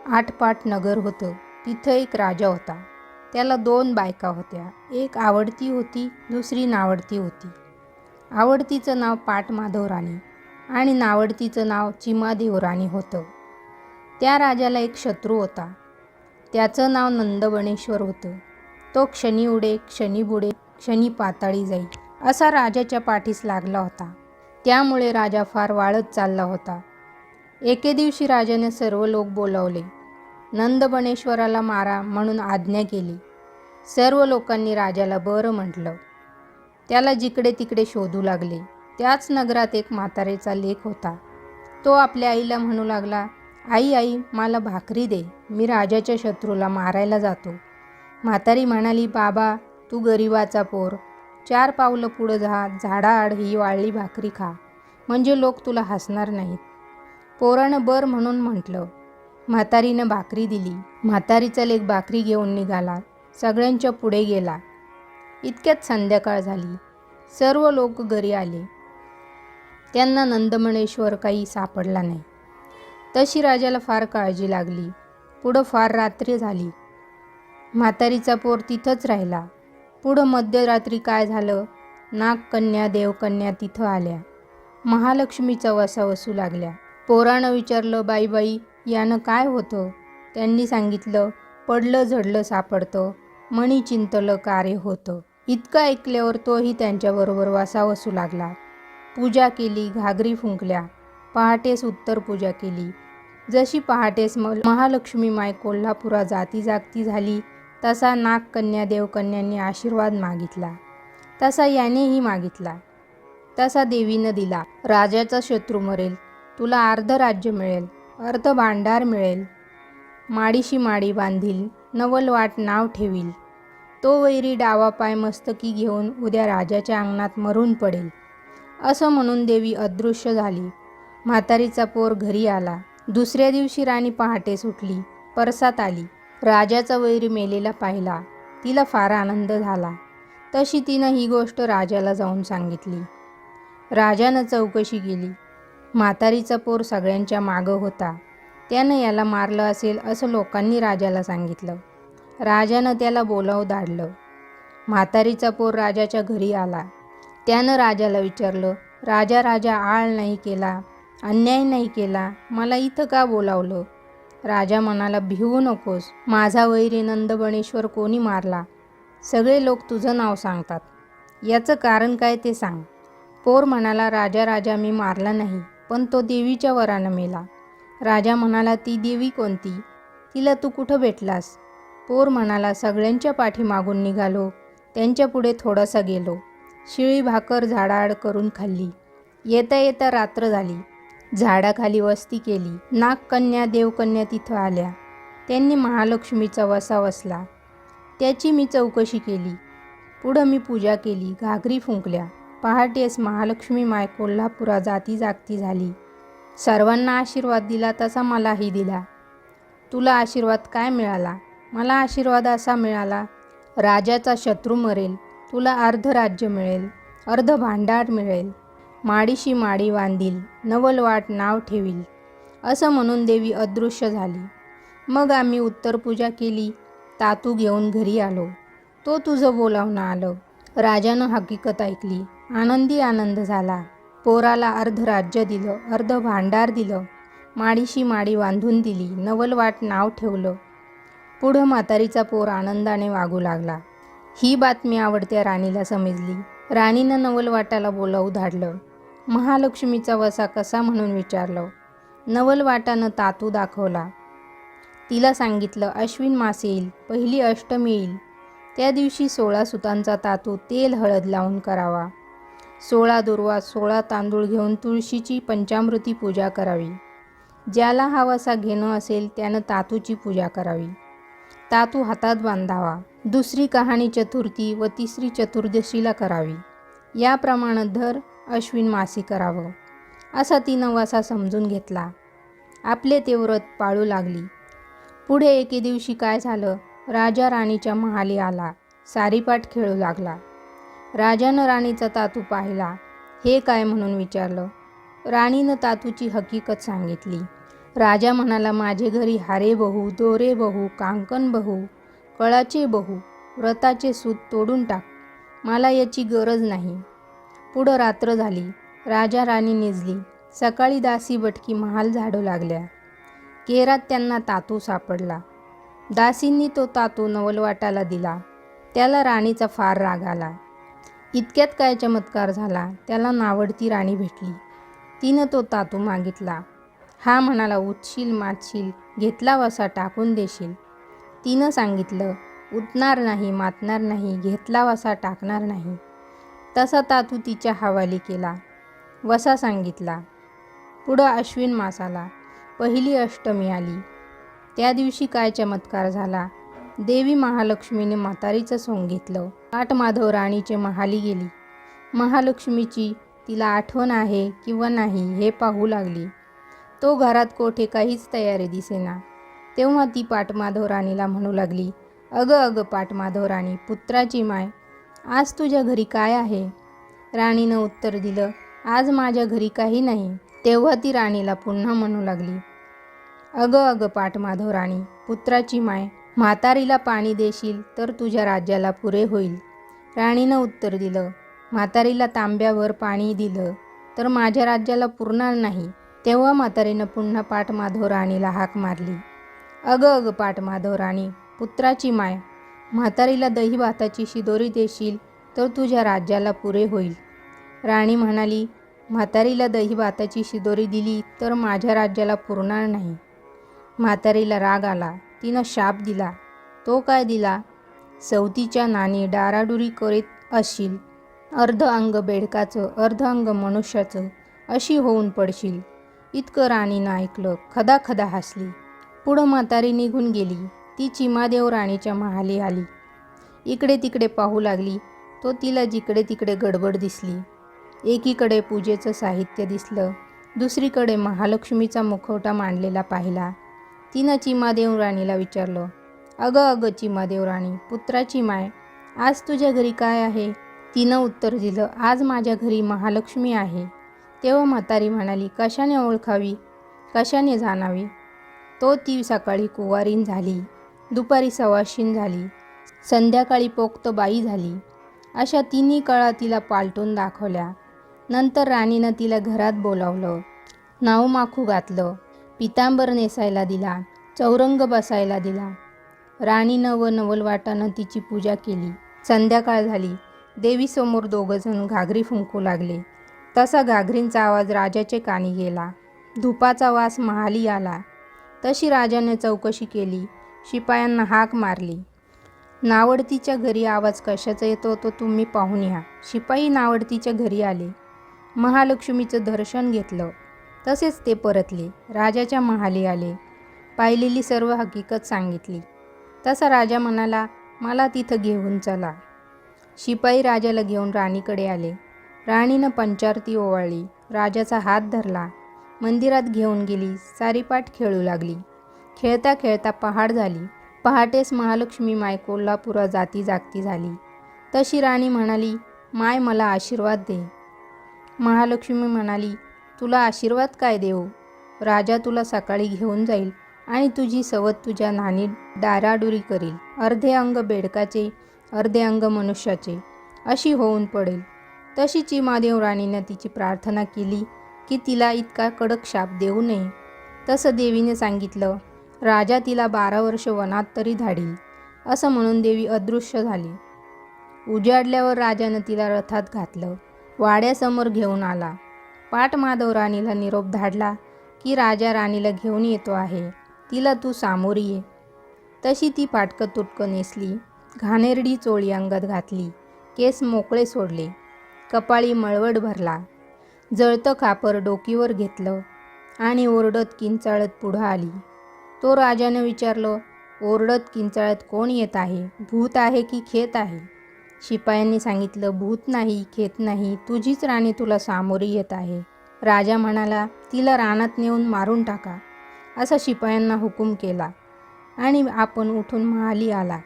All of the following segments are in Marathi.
आटपाट नगर होतं. तिथं एक राजा होता. त्याला 2 बायका होत्या. एक आवडती होती, दुसरी नावडती होती. आवडतीचं नाव पाटमाधव राणी आणि नावडतीचं नाव चिमादेव राणी होतं. त्या राजाला एक शत्रू होता. त्याचं नाव नंदबणेश्वर होतं. तो क्षणी उडे, क्षणी बुडे, क्षणी पाताळी जाई असा राजाच्या पाठीस लागला होता. त्यामुळे राजा फार वाळत चालला होता. एके दिवशी राजाने सर्व लोक बोलावले. नंदबणेश्वराला मारा म्हणून आज्ञा केली. सर्व लोकांनी राजाला बरं म्हटलं. त्याला जिकडे तिकडे शोधू लागले. त्याच नगरात एक म्हातारेचा लेक होता. तो आपल्या आईला म्हणू लागला, आई आई मला भाकरी दे, मी राजाच्या शत्रूला मारायला जातो. म्हातारी म्हणाली, बाबा तू गरिबाचा पोर, 4 पावलं पुढं झाडाआड ही वाळली भाकरी खा, म्हणजे लोक तुला हसणार नाहीत. पोरानं बर म्हणून म्हटलं. म्हातारीनं भाकरी दिली. म्हातारीचा लेक भाकरी घेऊन निघाला. सगळ्यांच्या पुढे गेला. इतक्यात संध्याकाळ झाली. सर्व लोक घरी आले. त्यांना नंदमणेश्वर काही सापडला नाही. तशी राजाला फार काळजी लागली. पुढं फार रात्र झाली. म्हातारीचा पोर तिथंच राहिला. पुढं मध्यरात्री काय झालं, नागकन्या देवकन्या तिथं आल्या. महालक्ष्मीचा वसा वसू लागल्या. पोरानं विचारलं, बाई बाई यानं काय होतं? त्यांनी सांगितलं, पडलं झडलं सापडतं, मणी चिंतलं कार्य होतं. इतकं ऐकल्यावर तोही त्यांच्याबरोबर वसा वसू लागला. पूजा केली, घागरी फुंकल्या. पहाटेस उत्तर पूजा केली. जशी पहाटेस महालक्ष्मी माय कोल्हापुरात जाती झाली, तसा नागकन्या देवकन्यांनी आशीर्वाद मागितला. तसा यानेही मागितला. तसा देवीनं दिला. राजाचा शत्रू मरेल, तुला अर्ध राज्य मिळेल, अर्ध भांडार मिळेल, माडीशी माडी बांधील, नवलवाट नाव ठेवील. तो वैरी डावा पाय मस्तकी घेऊन उद्या राजाच्या अंगणात मरून पडेल. असं म्हणून देवी अदृश्य झाली. म्हातारीचा पोर घरी आला. दुसऱ्या दिवशी राणी पहाटे सुटली, परसात आली. राजाचा वैरी मेलेला पाहिला. तिला फार आनंद झाला. तशी तिनं ही गोष्ट राजाला जाऊन सांगितली. राजानं चौकशी केली. म्हातारीचा पोर सगळ्यांच्या मागं होता. त्यानं याला मारलं असेल असं लोकांनी राजाला सांगितलं. राजानं त्याला बोलावून धाडलं. म्हातारीचा पोर राजाच्या घरी आला. त्यानं राजाला विचारलं, राजा आळ नाही केला, अन्याय नाही केला, मला इथं का बोलावलं? राजा म्हणाला, भिवू नकोस, माझा वैरी नंदबणेश्वर कोणी मारला? सगळे लोक तुझं नाव सांगतात, याचं कारण काय ते सांग. पोर म्हणाला, राजा मी मारला नाही, पण तो देवीच्या वरानं मेला. राजा म्हणाला, ती देवी कोणती? तिला तू कुठं भेटलास? पोर म्हणाला, सगळ्यांच्या पाठीमागून निघालो, त्यांच्या पुढे थोडासा गेलो, शिळी भाकर झाडाआड करून खाल्ली. येता येता रात्र झाली. झाडाखाली वस्ती केली. नागकन्या देवकन्या तिथं आल्या. त्यांनी महालक्ष्मीचा वसा वसला. त्याची मी चौकशी केली. पुढं मी पूजा केली, घागरी फुंकल्या. पहाटेस महालक्ष्मी माय कोल्हापुरात जाती झाली. सर्वांना आशीर्वाद दिला तसा मलाही दिला. तुला आशीर्वाद काय मिळाला? मला आशीर्वाद असा मिळाला, राजाचा शत्रू मरेल, तुला अर्ध राज्य मिळेल, अर्ध भांडार मिळेल, माडीशी माडी बांधील, नवलवाट नाव ठेवील. असं म्हणून देवी अदृश्य झाली. मग आम्ही उत्तर पूजा केली. तातू घेऊन घरी आलो. तो तुझं बोलावणं आलं. राजानं हकीकत ऐकली. आनंद झाला. पोराला अर्ध राज्य दिलं, अर्ध भांडार दिलं, माडीशी माडी बांधून दिली, नवलवाट नाव ठेवलं. पुढं म्हातारीचा पोर आनंदाने वागू लागला. ही बातमी आवडत्या राणीला समजली. राणीनं नवलवाटाला बोलावून धाडलं. महालक्ष्मीचा वसा कसा म्हणून विचारलं. नवलवाटानं तातू दाखवला. तिला सांगितलं, अश्विन मास येईल, पहिली अष्टमी येईल, त्या दिवशी 16 सुतांचा तातू तेल हळद लावून करावा. 16 दुर्वा 16 तांदूळ घेऊन तुळशीची पंचामृती पूजा करावी. ज्याला हा वसा घेणं असेल त्यानं तातूची पूजा करावी. तातू हातात बांधावा. दुसरी कहाणी चतुर्थी व तिसरी चतुर्दशीला करावी. याप्रमाणे दर अश्विन मासी करावं. असा तिनं वसा समजून घेतला. आपले ते व्रत पाळू लागली. पुढे एके दिवशी काय झालं, राजा राणीच्या महाली आला. सारीपाट खेळू लागला. राजानं राणीचा तातू पाहिला. हे काय म्हणून विचारलं. राणीनं तातूची हकीकत सांगितली. राजा म्हणाला, माझे घरी हारे बहू, दोरे बहू, कांकण बहू, कळाचे बहू, व्रताचे सूत तोडून टाक, मला याची गरज नाही. पुढं रात्र झाली. राजा राणी निजली. सकाळी दासी बटकी महाल झाडू लागल्या. केरात त्यांना तातू सापडला. दासींनी तो तातू नवलवाटाला दिला. त्याला राणीचा फार राग आला. इतक्यात काय चमत्कार झाला, त्याला नावडती राणी भेटली. तिनं तो तातू मागितला. हा म्हणाला, उठशील मातशील, घेतला वसा टाकून देशील. तिनं सांगितलं, उठणार नाही, मातणार नाही, घेतला वसा टाकणार नाही. तसा तातू तिच्या हवाली केला. वसा सांगितला. पुढं अश्विन मास आला. पहिली अष्टमी आली. त्या दिवशी काय चमत्कार झाला. देवी महालक्ष्मीने म्हातारीचं सोंग घेतलं. पाटमाधव राणीचे महाली गेली. महालक्ष्मीची तिला आठवण आहे किंवा नाही हे पाहू लागली. तो घरात कोठे काहीच तयारी दिसेना. तेव्हा ती पाटमाधव राणीला म्हणू लागली, अगं अगं पाटमाधव राणी, पुत्राची माय, आज तुझ्या घरी काय आहे? राणीनं उत्तर दिलं, आज माझ्या घरी काही नाही. तेव्हा ती राणीला पुन्हा म्हणू लागली, अगं अगं पाटमाधव राणी, पुत्राची माय, म्हातारीला पाणी देशील तर तुझ्या राज्याला पुरे होईल. राणीनं उत्तर दिलं, म्हातारीला तांब्यावर पाणी दिलं तर माझ्या राज्याला पुरणार नाही. तेव्हा म्हातारीनं पुन्हा पाटमाधव राणीला हाक मारली, अगं अगं पाटमाधव राणी, पुत्राची माय, म्हातारीला दही भाताची शिदोरी देशील तर तुझ्या राज्याला पुरे होईल. राणी म्हणाली, म्हातारीला दही भाताची शिदोरी दिली तर माझ्या राज्याला पुरणार नाही. म्हातारीला राग आला. तिनं शाप दिला. तो काय दिला? सवतीच्या नानी डाराडुरी करीत असशील, अर्ध अंग बेडकाचं, अर्ध अंग मनुष्याचं, अशी होऊन पडशील. इतकं राणीनं ऐकलं. खदाखदा हसली. पुढं म्हातारी निघून गेली. ती चिमादेव राणीच्या महाली आली. इकडे तिकडे पाहू लागली. तो तिला जिकडे तिकडे गडबड दिसली. एकीकडे पूजेचं साहित्य दिसलं, दुसरीकडे महालक्ष्मीचा मुखवटा मांडलेला पाहिला. तिनं चिमादेव राणीला विचारलं, अगं अगं चिमादेव राणी, पुत्राची माय, आज तुझ्या घरी काय आहे? तिनं उत्तर दिलं, आज माझ्या घरी महालक्ष्मी आहे. तेव्हा म्हातारी म्हणाली, कशाने ओळखावी, कशाने जाणावी? तो ती सकाळी कुवारीन झाली, दुपारी सवाशीण झाली, संध्याकाळी पोक्त बाई झाली. अशा तिन्ही कळा तिला पालटून दाखवल्या. नंतर राणीनं तिला घरात बोलावलं, नाव माखू घातलं, पितांबर नेसायला दिला, चौरंग बसायला दिला. राणीनं व नवलवाटानं तिची पूजा केली. संध्याकाळ झाली. देवीसमोर दोघंजण घागरी फुंकू लागले. तसा घागरींचा आवाज राजाचे कानी गेला. धुपाचा वास महाली आला. तशी राजाने चौकशी केली. शिपायांना हाक मारली. नावडतीच्या घरी आवाज कशाचा येतो तो तुम्ही पाहून या. शिपाई नावडतीच्या घरी आले. महालक्ष्मीचं दर्शन घेतलं. तसेच ते परतले. राजाच्या महाली आले. पाहिलेली सर्व हकीकत सांगितली. तसा राजा म्हणाला, मला तिथं घेऊन चला. शिपाई राजाला घेऊन राणीकडे आले. राणीनं पंचारती ओवाळली. राजाचा हात धरला. मंदिरात घेऊन गेली. सारीपाट खेळू लागली. खेळता खेळता पहाट झाली. पहाटेस महालक्ष्मी माय कोल्हापुरा जाती जागती झाली. तशी राणी म्हणाली, माय मला आशीर्वाद दे. महालक्ष्मी म्हणाली, तुला आशीर्वाद काय देऊ? राजा तुला सकाळी घेऊन जाईल आणि तुझी सवत तुझ्या नानी डाराडुरी करील. अर्धे अंग बेडकाचे, अर्धे अंग मनुष्याचे, अशी होऊन पडेल. तशी चिमादेव राणीनं तिची प्रार्थना केली की तिला इतका कडक शाप देऊ नये. तसं देवीने सांगितलं. राजा तिला 12 वर्ष वनात तरी धाडील. असं म्हणून देवी अदृश्य झाली. उजाडल्यावर राजानं तिला रथात घातलं. वाड्यासमोर घेऊन आला. पाटमाधव राणीला निरोप धाडला की राजा राणीला घेऊन येतो आहे, तिला तू सामोरी ये. तशी ती फाटकं तुटकं नेसली. घाणेरडी चोळी अंगात घातली. केस मोकळे सोडले. कपाळी मळवट भरला. जळतं खापर डोकीवर घेतलं आणि ओरडत किंचाळत पुढं आली. तो राजानं विचारलं, ओरडत किंचाळत कोण येत आहे? भूत आहे की खेत आहे? शिपायांनी सांगितलं, भूत नाही, खेत नाही, तुझीच राणी तुला सामोरी येत आहे. राजा म्हणाला, तिला रानात नेऊन मारून टाका. असा शिपायांना हुकूम केला आणि आपण उठून महाली आला.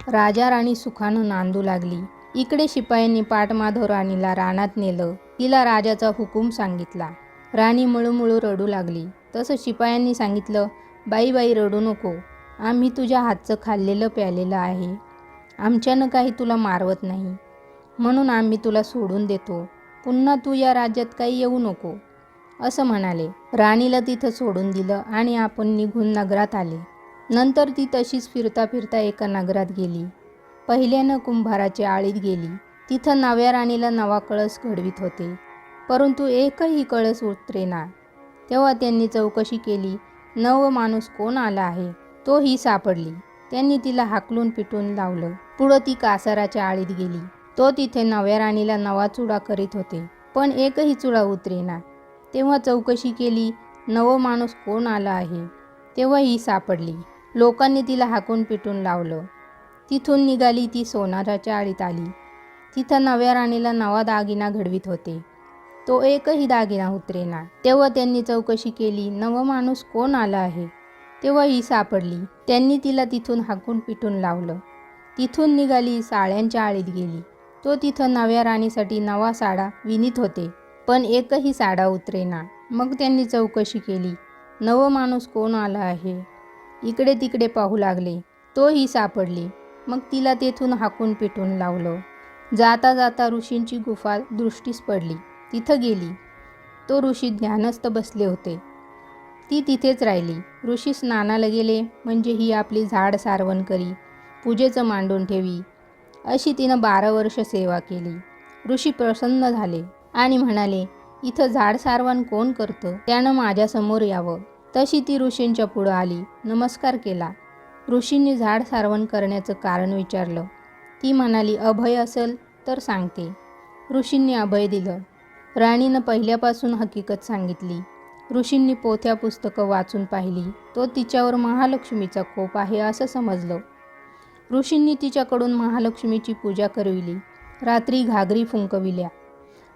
राजा राणी सुखानं नांदू लागली. इकडे शिपायांनी पाटमाधव राणीला रानात नेलं. तिला राजाचा हुकूम सांगितला. राणी मुळूमुळू रडू लागली. तसं शिपायांनी सांगितलं, बाई बाई रडू नको, आम्ही तुझ्या हातचं खाल्लेलं प्यालेलं आहे. आमच्यानं काही तुला मारवत नाही, म्हणून आम्ही तुला सोडून देतो. पुन्हा तू या राज्यात काही येऊ नको, असं म्हणाले. राणीला तिथं सोडून दिलं आणि आपण निघून नगरात आले. नंतर ती तशीच फिरता फिरता एका नगरात गेली. पहिल्यानं कुंभाराच्या आळीत गेली. तिथं नव्या राणीला नवा कळस घडवीत होते, परंतु एकही कळस उतरेना. तेव्हा त्यांनी चौकशी केली. नव माणूस कोण आला आहे? तो ही सापडली. त्यांनी तिला हाकलून पिटून लावलं. पुढं ती कासाराच्या आळीत गेली. तो तिथे नव्या राणीला नवा चुडा करीत होते, पण एकही चुडा उतरेना. तेव्हा चौकशी केली, नवं माणूस कोण आला आहे? तेव्हा ही सापडली. लोकांनी तिला हाकून पिटून लावलं. तिथून निघाली ती सोनाराच्या आळीत आली. तिथं नव्या राणीला नवा दागिना घडवीत होते, तो एकही दागिना उतरेना. तेव्हा त्यांनी चौकशी केली, नवं माणूस कोण आला आहे? तेव्हा ही सापडली. त्यांनी तिला तिथून हाकून पिटून लावलं. तिथून निघाली साड्यांच्या आळीत गेली. तो तिथं नव्या राणीसाठी नवा साडा विणीत होते, पण एकही साडा उतरेना. मग त्यांनी चौकशी केली, नवं माणूस कोण आला आहे? इकडे तिकडे पाहू लागले. तो ही सापडली. मग तिला तेथून हाकून पिटून लावलं. जाता जाता ऋषींची गुफा दृष्टीस पडली. तिथं गेली. तो ऋषी ध्यानस्थ बसले होते. ती तिथेच राहिली. ऋषी स्नानाला गेले म्हणजे ही आपली झाड सारवण करी, पूजेचं मांडून ठेवी. अशी तिनं 12 वर्ष सेवा केली. ऋषी प्रसन्न झाले आणि म्हणाले, इथं झाड सारवण कोण करतं? त्यानं माझ्यासमोर यावं. तशी ती ऋषींच्या पुढं आली. नमस्कार केला. ऋषींनी झाड सारवण करण्याचं कारण विचारलं. ती म्हणाली, अभय असेल तर सांगते. ऋषींनी अभय दिलं. राणीनं पहिल्यापासून हकीकत सांगितली. ऋषींनी पोथ्या पुस्तकं वाचून पाहिली. तो तिच्यावर महालक्ष्मीचा कोप आहे असं समजलं. ऋषींनी तिच्याकडून महालक्ष्मीची पूजा करविली. रात्री घागरी फुंकविल्या.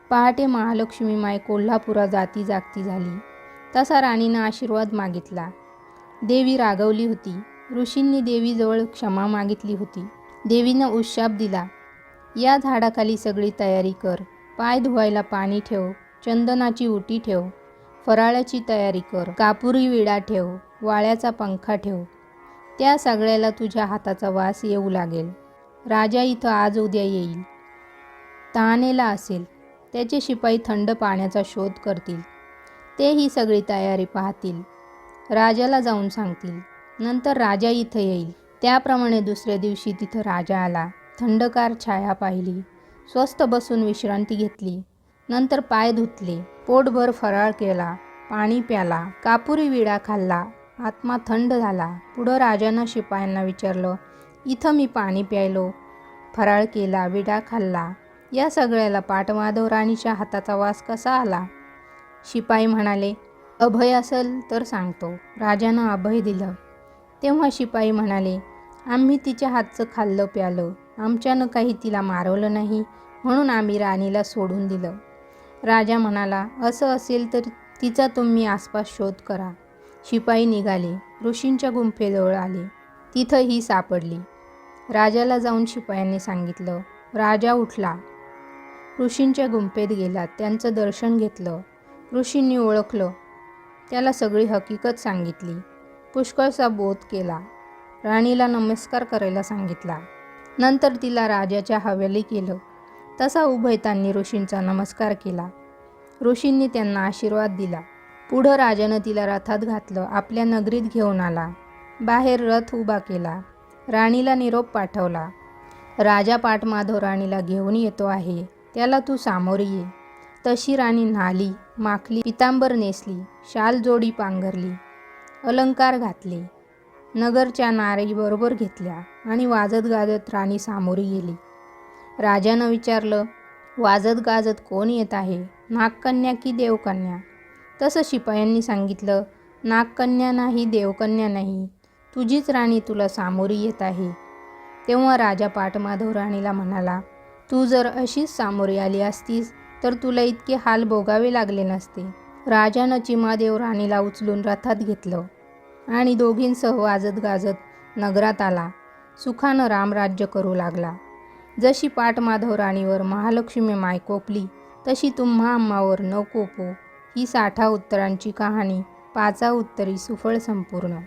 पहाटे महालक्ष्मी माय कोल्हापुरात जाती जागती झाली. तसा राणीनं आशीर्वाद मागितला. देवी रागवली होती. ऋषींनी देवीजवळ क्षमा मागितली होती. देवीनं उशाप दिला, या झाडाखाली सगळी तयारी कर. पाय धुवायला पाणी ठेव, चंदनाची उटी ठेव, फराळाची तयारी कर, कापुरी विडा ठेव, वाळ्याचा पंखा ठेव. त्या सगळ्याला तुझ्या हाताचा वास येऊ लागेल. राजा इथं आज उद्या येईल. तहानेला असेल. त्याचे शिपाई थंड पाण्याचा शोध करतील. ते ही सगळी तयारी पाहतील. राजाला जाऊन सांगतील. नंतर राजा इथं येईल. त्याप्रमाणे दुसऱ्या दिवशी तिथं राजा आला. थंडगार छाया पाहिली. स्वस्थ बसून विश्रांती घेतली. नंतर पाय धुतले. पोटभर फराळ केला. पाणी प्याला. कापुरी विडा खाल्ला. आत्मा थंड झाला. पुढं राजानं शिपायांना विचारलं, इथं मी पाणी प्यायलो, फराळ केला, विडा खाल्ला, या सगळ्याला पाटमाधव राणीच्या हाताचा वास कसा आला? शिपाई म्हणाले, अभय असेल तर सांगतो. राजानं अभय दिलं. तेव्हा शिपाई म्हणाले, आम्ही तिच्या हातचं खाल्लं प्यालं, आमच्यानं काही तिला मारवलं नाही, म्हणून आम्ही राणीला सोडून दिलं. राजा म्हणाला, असं असेल तर तिचा तुम्ही आसपास शोध करा. शिपाई निघाले. ऋषींच्या गुंफेजवळ आले. तिथं ही सापडली. राजाला जाऊन शिपायांनी सांगितलं. राजा उठला. ऋषींच्या गुंफेत गेला. त्यांचं दर्शन घेतलं. ऋषींनी ओळखलं. त्याला सगळी हकीकत सांगितली. पुष्कळसा बोध केला. राणीला नमस्कार करायला सांगितला. नंतर तिला राजाच्या हवेली केलं. तसा उभयतांनी ऋषींचा नमस्कार केला. ऋषींनी त्यांना आशीर्वाद दिला. पुढं राजानं तिला रथात घातलं. आपल्या नगरीत घेऊन आला. बाहेर रथ उभा केला. राणीला निरोप पाठवला. राजा पाटमाधव राणीला घेऊन येतो आहे, त्याला तू सामोरी ये. तशी राणी न्हाली, माखली, पितांबर नेसली, शाल जोडी पांघरली, अलंकार घातले. नगरच्या नारी बरोबर घेतल्या आणि वाजत गाजत राणी सामोरी गेली. राजानं विचारलं, वाजत गाजत कोण येत आहे? नागकन्या की देवकन्या? तसं शिपायांनी सांगितलं, नागकन्या नाही, देवकन्या नाही, तुझीच राणी तुला सामोरी येत आहे. तेव्हा राजा पाटमाधव राणीला म्हणाला, तू जर अशीच सामोरी आली असतीस तर तुला इतके हाल भोगावे लागले नसते. राजानं चिमादेव राणीला उचलून रथात घेतलं आणि दोघींसह वाजत गाजत नगरात आला. सुखानं रामराज्य करू लागला. जशी पाटमाधव राणीवर महालक्ष्मी माय कोपली, तशी तुम्हा आम्हावर न कोपो, ही 60 उत्तरांची कहाणी पाचा उत्तरी सुफळ संपूर्ण.